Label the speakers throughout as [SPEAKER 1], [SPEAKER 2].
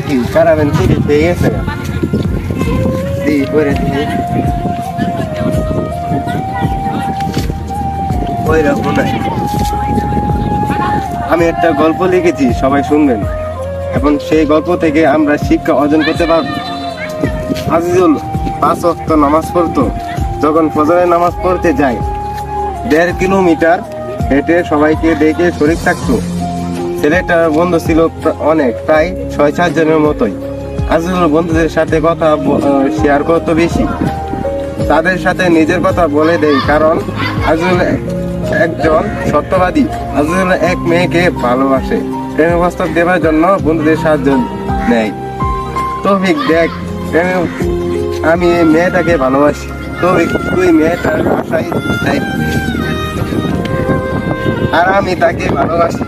[SPEAKER 1] কি কারাবেন চুরি পেয়ে গেছে করে ওই রকম নাই। আমি একটা গল্প লিখেছি, সবাই শুনবেন। এখন সেই গল্প থেকে আমরা শিক্ষা অর্জন করতে পারব। আজিজুল 5 ওয়াক্ত নামাজ পড়তো। যখন ফজরের নামাজ পড়তে যায় 1.5 কিলোমিটার হেঁটে সবাইকে ডেকে শরীক থাকতো। ছেলেটার বন্ধু ছিল অনেক, প্রায় 6-7 জনের মতোই। আজিজুল বন্ধুদের সাথে কথা শেয়ার করতো বেশি, তাদের সাথে নিজের কথা বলে দেয়, কারণ আজিজুল একজন সত্যবাদী। আজিজুল এক মেয়েকে ভালোবাসে, প্রেমের প্রস্তাব দেওয়ার জন্য বন্ধুদের সাহায্য নেয়। তৌফিক, দেখ আমি এই মেয়েটাকে ভালোবাসি। তৌফিক, তুই মেয়েটার বাসায় যাই, আর আমি তাকে ভালোবাসি।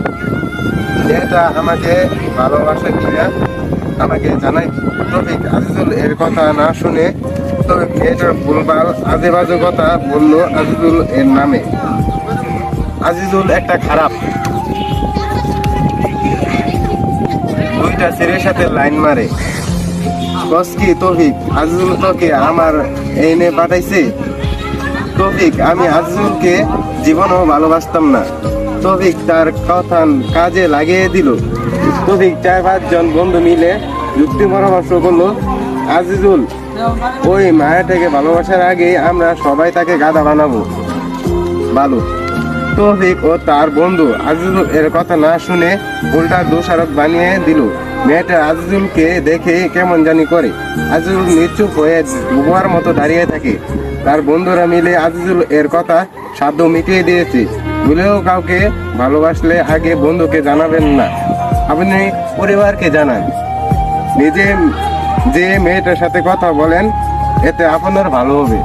[SPEAKER 1] মেয়েটা আমাকে ভালোবাসে কিনা আমাকে জানাই। তৌফিক আজিজুল এর কথা না শুনে তবে মেয়েটার ভুলভাল আজেবাজে কথা বললো আজিজুল এর নামে। আজিজুল একটা খারাপ। দুইটা ছেলের সাথে লাইন মারে। বস কি তৌফিক, আজিজুল তোকে আমার এনে পাঠাইছে? তৌফিক, আমি আজিজুলকে জীবনও ভালোবাসতাম না। তৌফিক তার কথা কাজে লাগিয়ে দিল। তৌফিক 4-5 জন বন্ধু মিলে যুক্তি পরামর্শ করলো, আজিজুল ওই মায়াটাকে ভালোবাসার আগে আমরা সবাই তাকে গাধা বানাবো। ভালো। তৌফিক ও তার বন্ধু আজিজুল এর কথা না শুনে উল্টা দোষারোপ বানিয়ে দিল। মেয়েটা আজিজুলকে দেখে কেমন জানি করে। আজিজুল নিশ্চুপ হয়ে বোমার মতো দাঁড়িয়ে থাকে। তার বন্ধুরা মিলে আজিজুল এর কথা সাধ্য মিটিয়ে দিয়েছে। ভুলেও কাউকে ভালোবাসলে আগে বন্ধুকে জানাবেন না, আপনি পরিবারকে জানান। নিজে যে মেয়েটার সাথে কথা বলেন, এতে আপনার ভালো হবে।